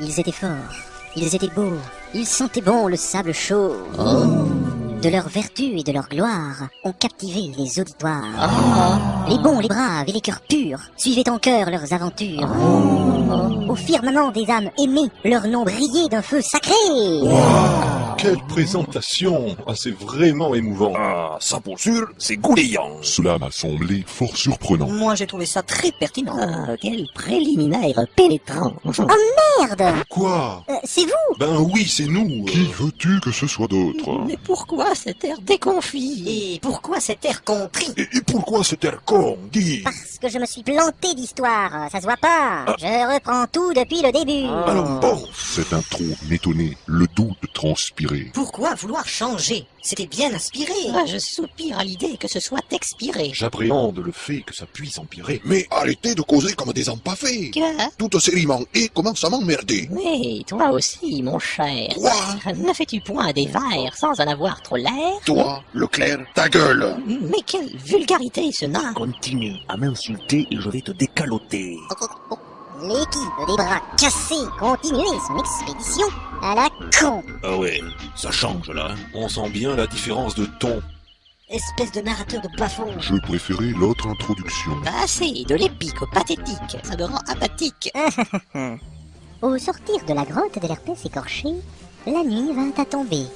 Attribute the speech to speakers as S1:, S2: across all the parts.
S1: Ils étaient forts, ils étaient beaux, ils sentaient bon le sable chaud. De leur vertu et de leur gloire ont captivé les auditoires. Les bons, les braves et les cœurs purs suivaient en cœur leurs aventures. Au firmament des âmes aimées, leur nom brillait d'un feu sacré.
S2: Quelle présentation! Ah, c'est vraiment émouvant.
S3: Ah, ça pour sûr, c'est goulayant.
S4: Cela m'a semblé fort surprenant.
S5: Moi, j'ai trouvé ça très pertinent. Ah, quel préliminaire pénétrant.
S1: Merde!
S2: Quoi?
S1: C'est vous?
S2: Ben oui, c'est nous.
S4: Qui veux-tu que ce soit d'autre?
S5: Mais pourquoi cet air déconfit? Et pourquoi cet air contrit?
S3: Et pourquoi cet air con, dis?
S1: Parce que je me suis planté d'histoire, ça se voit pas. Je reprends tout depuis le début.
S3: Alors bon,
S4: Cette intro m'étonnait, le doute transpirait.
S5: Pourquoi vouloir changer? C'était bien inspiré. Ah, je soupire à l'idée que ce soit expiré.
S2: J'appréhende le fait que ça puisse empirer.
S3: mais arrêtez de causer comme des empaffés.
S5: Que?
S3: Toute série et commence à m'emmerder.
S5: Mais toi aussi, mon cher.
S3: Quoi?
S5: Ne fais-tu point des vers sans en avoir trop l'air?
S3: Toi, Leclerc, ta gueule.
S5: Mais quelle vulgarité ce nain!
S6: Continue à m'insulter et je vais te décaloter.
S1: L'équipe des bras cassés continuait son expédition à la con.
S3: Ah ouais, ça change là.
S2: On sent bien la différence de ton.
S5: Espèce de narrateur de bas-fond.
S4: Je préférais l'autre introduction.
S5: Pas assez de l'épique au pathétique. Ça me rend apathique.
S1: Au sortir de la grotte de l'herpès écorché, la nuit vint à tomber.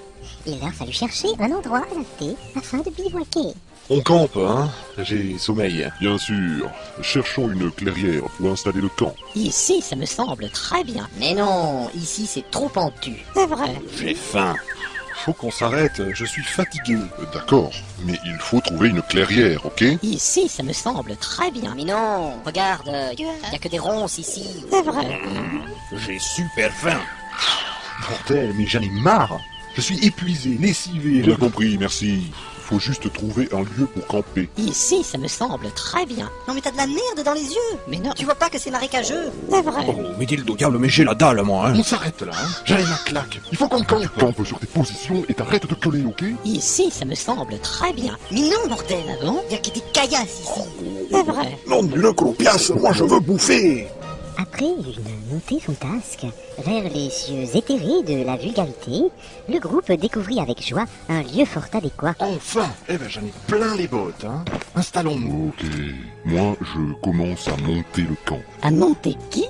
S1: Il leur fallut chercher un endroit adapté afin de bivouaquer.
S2: On campe, hein? J'ai sommeil.
S4: Bien sûr, cherchons une clairière pour installer le camp.
S5: Ici, ça me semble très bien. Mais non, ici c'est trop pentu. C'est vrai.
S3: J'ai faim.
S2: Faut qu'on s'arrête, je suis fatigué.
S4: D'accord, mais il faut trouver une clairière, ok?
S5: Ici, ça me semble très bien. Mais non, regarde, y a que des ronces ici. C'est vrai.
S3: J'ai super faim.
S2: Bordel, mais j'en ai marre. Je suis épuisé, lessivé.
S4: Bien compris, merci. Faut juste trouver un lieu pour camper.
S5: Ici, ça me semble très bien.
S7: Non mais t'as de la merde dans les yeux.
S5: Mais non,
S7: Tu vois pas que c'est marécageux?
S5: c'est vrai.
S3: Oh, mais dis le diable, mais j'ai la dalle moi, hein.
S2: On s'arrête là, hein? J'en ai la claque. Il faut qu'on campe.
S4: Campe sur tes positions et t'arrêtes de gueuler, ok?
S5: Ici, ça me semble très bien.
S7: Mais non bordel.
S5: Ah bon?
S7: Y a que des caillasses ici.
S5: C'est vrai.
S3: Non d'une croupiasse, moi je veux bouffer.
S1: Après une montée fantasque vers les cieux éthérés de la vulgarité, le groupe découvrit avec joie un lieu fort adéquat.
S2: Enfin! Eh ben j'en ai plein les bottes, hein? Installons-nous.
S4: Ok, moi je commence à monter le camp.
S5: À monter qui?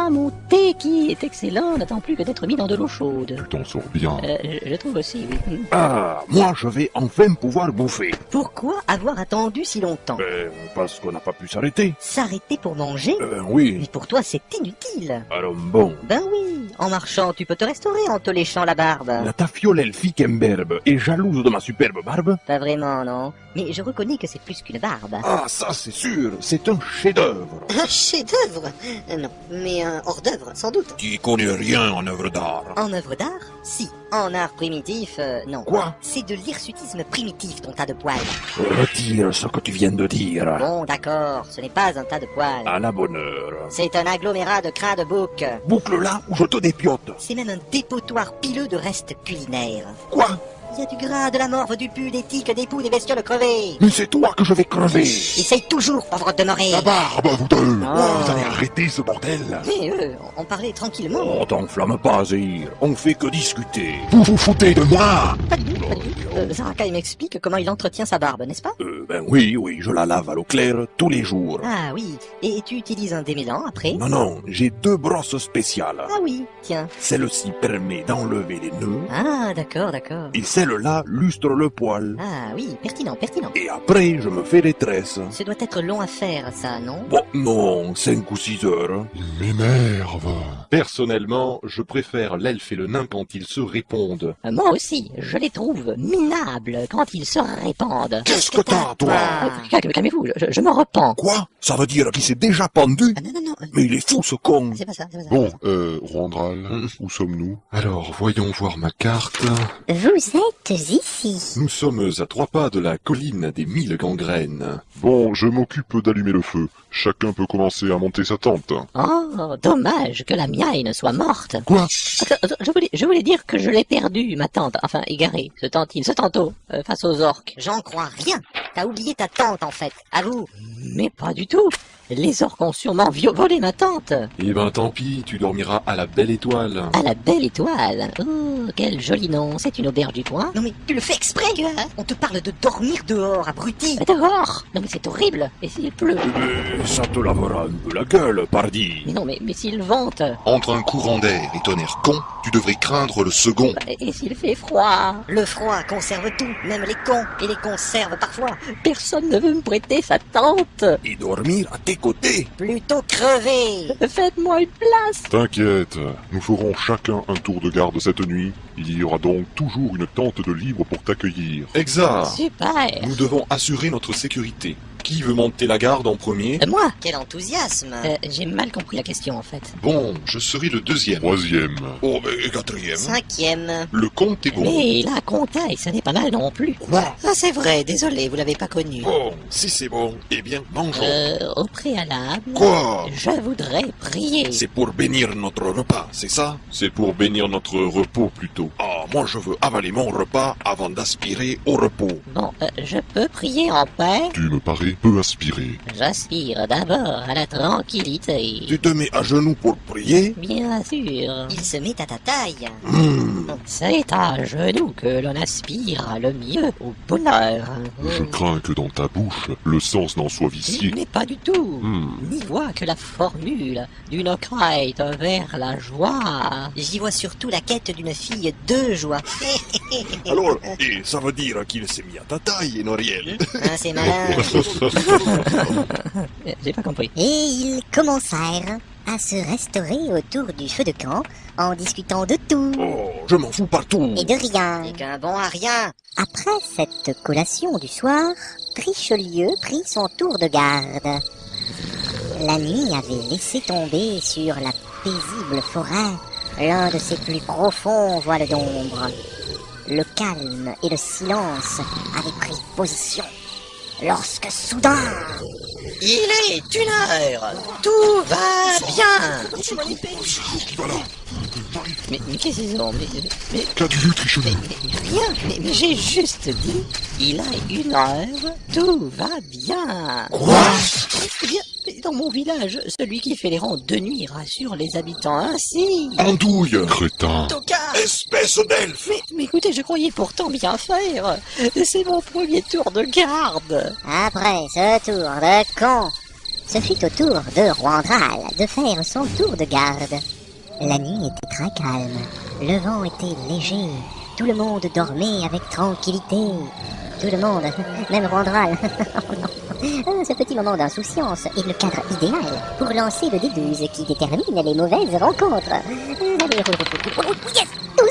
S5: Monter qui est excellent, n'attend plus que d'être mis dans de l'eau chaude.
S4: Tu t'en sors bien.
S5: Je trouve aussi, oui.
S3: Ah, moi je vais enfin pouvoir bouffer.
S7: Pourquoi avoir attendu si longtemps?
S3: Parce qu'on n'a pas pu s'arrêter.
S7: S'arrêter pour manger?
S3: Oui.
S7: Mais pour toi c'est inutile.
S3: Alors bon.
S7: Ben oui, en marchant tu peux te restaurer en te léchant la barbe.
S3: La tafiole elfique imberbe est jalouse de ma superbe barbe.
S7: Pas vraiment non. Mais je reconnais que c'est plus qu'une barbe.
S3: Ah, ça c'est sûr, c'est un chef-d'œuvre.
S7: Un chef-d'œuvre? Non, mais un hors-d'œuvre sans doute.
S3: Tu connais rien en œuvre d'art.
S7: En œuvre d'art? Si. En art primitif, non.
S3: Quoi?
S7: C'est de l'hirsutisme primitif ton tas de poils.
S3: Retire ce que tu viens de dire.
S7: Bon d'accord, ce n'est pas un tas de poils.
S3: À la bonne heure.
S7: C'est un agglomérat de crins de bouc.
S3: Boucle là ou je te dépiote.
S7: C'est même un dépotoir pileux de restes culinaires.
S3: Quoi?
S7: Il y a du gras, de la morve, du pu, des tiques, des poux, des bestioles crevées.
S3: Mais c'est toi que je vais crever.
S7: Essaye toujours, pauvre demeuré.
S4: La barbe, vous deux!
S7: Oh.
S4: Vous allez arrêter ce bordel!
S7: Mais on parlait tranquillement.
S3: Oh, t'enflamme pas, Zéhir. On fait que discuter.
S4: Vous vous foutez de moi!
S7: Pas du tout, pas du tout. Zarakai m'explique comment il entretient sa barbe, n'est-ce pas?
S3: Ben oui, je la lave à l'eau claire tous les jours.
S7: Ah oui, et tu utilises un démêlant après?
S3: Non, j'ai 2 brosses spéciales.
S7: Ah oui, tiens.
S3: Celle-ci permet d'enlever les nœuds,
S7: Ah d'accord, d'accord.
S3: et celle-là lustre le poil.
S7: Ah oui, pertinent, pertinent.
S3: Et après, je me fais les tresses.
S7: Ce doit être long à faire, ça, non?
S3: Bon, non, 5 ou 6 heures.
S4: Il m'énerve!
S2: Personnellement, je préfère l'elfe et le nain quand ils se répondent.
S5: Moi aussi, je les trouve minables quand ils se répandent.
S3: Qu'est-ce que t'as, toi?
S5: Calmez-vous, je me repens.
S3: Quoi? Ça veut dire qu'il s'est déjà pendu?
S7: Ah, non.
S3: Mais il est fou, ce con.
S7: C'est pas ça, c'est pas ça.
S4: Bon, Randral, où sommes-nous?
S2: Alors, voyons voir ma carte.
S1: Vous êtes ici.
S2: Nous sommes à 3 pas de la colline des 1000 gangrènes.
S4: Bon, je m'occupe d'allumer le feu. Chacun peut commencer à monter sa tente.
S5: Oh, dommage que la miaille soit morte.
S4: Quoi?
S5: Je voulais dire que je l'ai perdue, ma tante. Enfin, égarée, ce tantôt, face aux orques.
S7: J'en crois rien.
S5: t'as oublié ta tante en fait. À vous.
S7: Mais pas du tout. Les orques ont sûrement volé ma tante.
S3: Eh ben tant pis, tu dormiras à la belle étoile.
S7: À la belle étoile. Oh, quel joli nom. C'est une auberge du coin.
S5: Non mais tu le fais exprès, hein. On te parle de dormir dehors, abruti.
S7: Mais dehors. Non mais c'est horrible. Et s'il pleut?
S3: Ça te lavera un peu la gueule, pardi.
S7: Mais non, mais s'il vente?
S2: Entre un courant d'air et ton air con, tu devrais craindre le second.
S7: Et s'il fait froid?
S5: Le froid conserve tout, même les cons, et les conserve parfois.
S7: Personne ne veut me prêter sa tante.
S3: Et dormir à tes côtés.
S5: Plutôt crever.
S7: Faites-moi une place.
S4: T'inquiète, nous ferons chacun un tour de garde cette nuit. Il y aura donc toujours une tente de libre pour t'accueillir.
S3: Exact.
S7: Super.
S3: Nous devons assurer notre sécurité. Qui veut monter la garde en premier?
S7: Moi?
S5: Quel enthousiasme.
S7: J'ai mal compris la question en fait.
S2: Bon, je serai le deuxième.
S4: Troisième.
S3: Oh, et quatrième.
S5: Cinquième.
S2: Le compte est bon.
S7: Mais la comptaille, ça n'est pas mal non plus.
S5: Ah c'est vrai, désolé, vous l'avez pas connu.
S2: Bon, si c'est bon, eh bien, mangeons.
S7: Au préalable,
S2: Quoi?
S7: je voudrais prier.
S3: C'est pour bénir notre repas, c'est ça? C'est pour bénir notre repos plutôt. Ah, moi je veux avaler mon repas avant d'aspirer au repos.
S7: Bon, je peux prier en paix?
S4: Tu me parais peu inspiré.
S7: J'aspire d'abord à la tranquillité.
S3: Tu te mets à genoux pour prier?
S7: Bien sûr.
S5: Il se met à ta taille.
S7: C'est à genoux que l'on aspire le mieux au bonheur.
S4: Je crains que dans ta bouche, le sens n'en soit vicié.
S7: Mais pas du tout.
S4: Hmm.
S7: N'y vois que la formule d'une quête vers la joie.
S5: J'y vois surtout la quête d'une fille de joie.
S3: Alors, et ça veut dire qu'il s'est mis à ta taille, Noriel.
S5: Hein, c'est malin.
S7: J'ai pas compris.
S1: Et ils commencèrent à se restaurer autour du feu de camp en discutant de tout
S3: Oh, je m'en fous partout.
S1: et de rien.
S5: C'est qu'un bon à rien.
S1: Après cette collation du soir, Richelieu prit son tour de garde. La nuit avait laissé tomber sur la paisible forêt l'un de ses plus profonds voiles d'ombre. Le calme et le silence avaient pris position. Lorsque soudain...
S5: Il est 1h. Tout va bien.
S7: Mais qu'est-ce qu'ils ont? Mais
S4: Qu'as-tu Richelieu?
S7: rien. Mais j'ai juste dit, il a 1h, tout va bien.
S2: Quoi?
S7: Eh bien, dans mon village, celui qui fait les rondes de nuit rassure les habitants ainsi.
S2: Andouille.
S4: Crétin.
S5: Tocard.
S3: Espèce d'elfe.
S7: Mais écoutez, je croyais pourtant bien faire. C'est mon premier tour de garde.
S1: Après ce tour de con, ce fut au tour de Roandral de faire son tour de garde. La nuit était très calme, le vent était léger, tout le monde dormait avec tranquillité. Tout le monde, même Roandral. Ce petit moment d'insouciance est le cadre idéal pour lancer le D12 qui détermine les mauvaises rencontres. Yes, 12.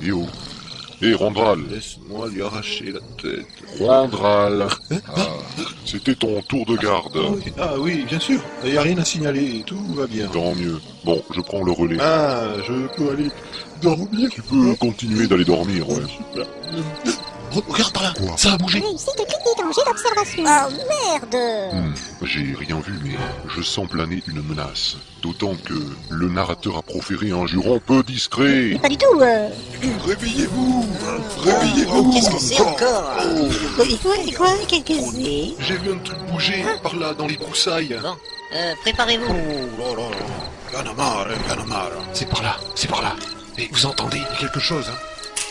S4: Et oh. Et Randral.
S3: Laisse-moi lui arracher la tête.
S4: Randral. C'était ton tour de garde.
S2: Ah oui, bien sûr. Il n'y a rien à signaler, tout va bien.
S4: Tant mieux. Bon, je prends le relais.
S2: Ah, je peux aller dormir.
S4: Tu peux continuer d'aller dormir, ouais.
S2: Regarde par là,
S4: Quoi?
S2: ça a bougé.
S1: Réussite critique en jet d'observation. Oh merde!
S4: J'ai rien vu, mais je sens planer une menace. D'autant que le narrateur a proféré un juron peu discret.
S1: Pas du tout,
S2: Réveillez-vous. Réveillez-vous.
S5: Qu'est-ce que c'est encore?
S7: Quoi? Qu'est-ce que c'est?
S2: J'ai vu un truc bouger par là, dans les broussailles.
S5: Bon, préparez-vous.
S2: Oh là là. Ganamar, Ganamar. C'est par là, c'est par là. Et vous entendez? Il y a quelque chose, hein?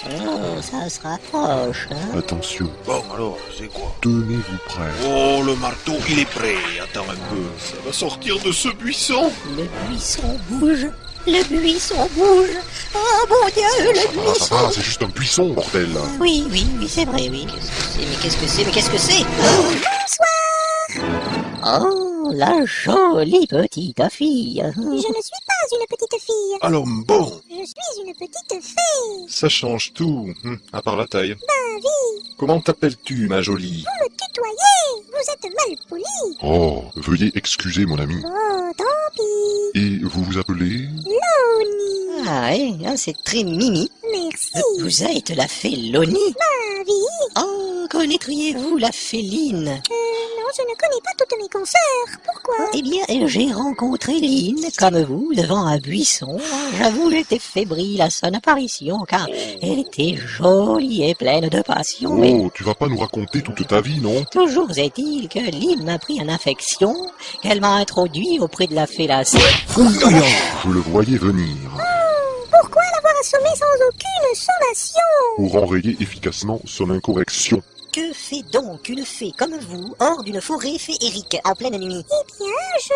S7: Oh, ça se rapproche, hein?
S4: Attention,
S3: Bon, alors, c'est quoi?
S4: tenez-vous prêts.
S3: Oh, le marteau, il est prêt. Attends un peu. Ça va sortir de ce buisson.
S7: Le buisson bouge. Le buisson bouge. Oh mon Dieu, le
S4: Ça
S7: buisson.
S4: va, c'est juste un buisson, bordel.
S7: Oui, c'est vrai, oui.
S5: Qu'est-ce que c'est? Mais qu'est-ce que c'est?
S7: Oh, la jolie petite fille.
S1: Je ne suis pas une petite fille.
S2: Alors bon,
S1: Je suis une petite fée.
S2: ça change tout, à part la taille. Comment t'appelles-tu, ma jolie?
S1: Me tutoyez. Vous êtes mal poli.
S4: Oh, veuillez excuser mon ami.
S1: Oh, tant pis.
S4: Et vous vous appelez?
S1: Loni.
S5: Ah, c'est très mimi.
S1: Merci.
S7: Vous êtes la fée Loni.
S1: Ma vie.
S7: Oh, connaîtriez-vous la féline?
S1: Non, je
S8: ne connais pas toutes mes consoeurs. Pourquoi?
S7: Eh bien, j'ai rencontré Lynn, comme vous, devant un buisson. J'avoue, j'étais fébrile à son apparition, car elle était jolie et pleine de passion. Mais
S4: Oh, tu vas pas nous raconter toute ta vie, non?
S7: toujours est-il que Lynn m'a pris en affection, qu'elle m'a introduit auprès de la fellation.
S4: Je le voyais venir.
S8: Pourquoi l'avoir assommé sans aucune sommation?
S4: Pour enrayer efficacement son incorrection.
S5: Que fait donc une fée comme vous hors d'une forêt féerique en pleine nuit?
S8: Eh bien, je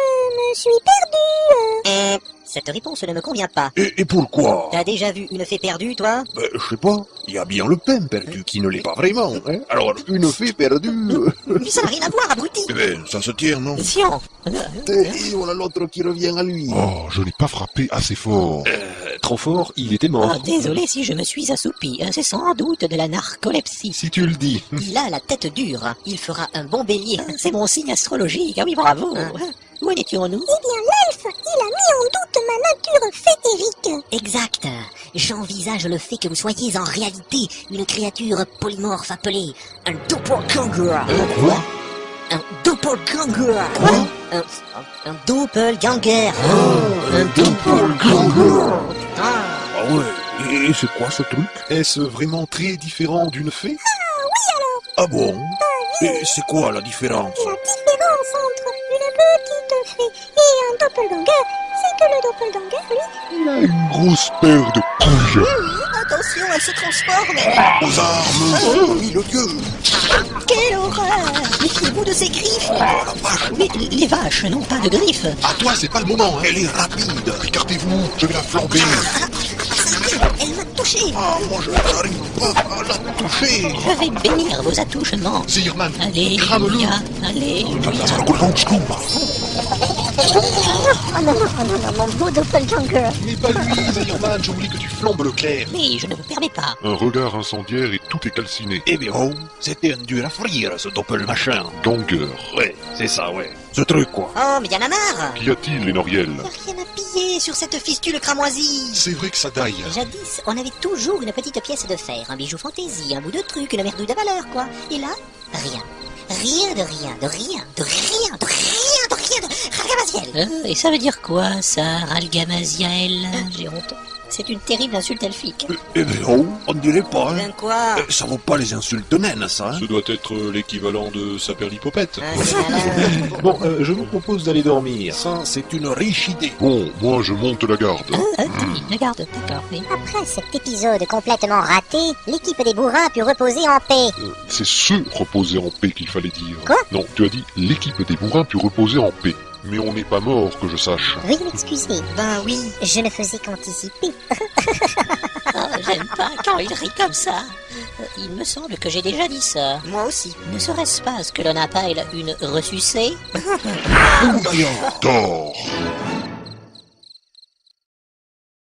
S8: me suis perdue.
S5: Cette réponse ne me convient pas.
S3: Et pourquoi?
S5: T'as déjà vu une fée perdue, toi?
S3: Je sais pas. Il y a bien le pain perdu qui ne l'est pas vraiment. Hein. Alors, une fée perdue...
S5: Mais ça n'a rien à voir, abruti!
S3: Eh ben, ça se tient, non?
S7: Tiens,
S3: Et voilà l'autre qui revient à lui.
S4: Oh, je n'ai pas frappé assez fort.
S2: Trop fort, il était mort.
S7: ah, désolé si je me suis assoupi, c'est sans doute de la narcolepsie.
S4: Si tu le dis.
S5: Il a la tête dure. Il fera un bon bélier.
S7: C'est mon signe astrologique, ah oui, bravo. Où en étions-nous?
S8: Eh bien, l'elfe, il a mis en doute ma nature féerique.
S1: Exact. J'envisage le fait que vous soyez en réalité une créature polymorphe appelée un doppelganger.
S5: Quoi?
S1: Un doppelganger.
S5: Un doppelganger.
S3: Un doppelganger.
S5: Putain.
S3: Ah ouais. Et c'est quoi ce truc? Est-ce vraiment très différent d'une fée? Ah bon? Et c'est quoi la différence?
S8: La différence entre une petite fée et un doppelganger, c'est que le doppelganger, lui,
S4: Il a une grosse paire de couilles.
S5: Attention, elle se transforme.
S3: Aux armes! Oui, le dieu!
S5: Quelle horreur! Méfiez-vous de ces griffes.
S3: Oh la vache!
S7: Mais les vaches n'ont pas de griffes.
S3: À toi, c'est pas le moment, hein. Elle est rapide!
S4: Écartez-vous, je vais la flamber.
S5: Elle m'a touché.
S3: Ah, moi je n'arrive pas à la toucher!
S7: Je vais bénir vos attouchements.
S4: Zirman,
S7: Alléluia, alléluia.
S8: oh non, mon beau doppelganger.
S4: Mais pas lui, Zirman, je voulais que tu flambes le clair.
S7: Mais je ne vous permets pas.
S4: Un regard incendiaire et tout est calciné.
S3: Eh bien, oh, c'était un dur à frire, ce doppel machin.
S4: Ganger.
S3: Ouais, c'est ça, ouais. Ce truc, quoi.
S5: Oh, mais y'en a marre.
S4: Qu'y a-t-il, les Noriel?
S5: Y'a rien à piller sur cette fistule cramoisie.
S4: C'est vrai que ça daille.
S1: Jadis, on avait toujours une petite pièce de fer, un bijou fantaisie, un bout de truc, une merdouille de valeur, quoi. Et là, rien. Rien de rien, de rien, de rien, de rien, de rien, de ragamaziel.
S7: Et ça veut dire quoi, ça, Ralgamaziel? J'ai honte. C'est une terrible insulte elfique.
S3: Eh bien, oh, on dirait pas, hein.
S5: Ben quoi?
S3: Ça vaut pas les insultes naines, ça, hein.
S2: Ce doit être l'équivalent de saperlipopette.
S5: Bon,
S2: je vous propose d'aller dormir.
S3: Ça, c'est une riche idée.
S4: Bon, moi je monte la garde.
S7: Regarde, d'accord, oui.
S1: Après cet épisode complètement raté, l'équipe des bourrins a pu reposer en paix.
S4: C'est ce reposer en paix qu'il fallait dire.
S1: Quoi?
S4: Non, tu as dit l'équipe des bourrins put reposer en paix. Mais on n'est pas mort, que je sache.
S1: Veuillez m'excuser,
S5: ben oui.
S1: je ne faisais qu'anticiper.
S7: J'aime pas quand il rit comme ça. Il me semble que j'ai déjà dit ça.
S5: Moi aussi.
S7: Ne serait-ce pas ce que l'on appelle une ressucée?
S3: D'ailleurs,
S4: Tort.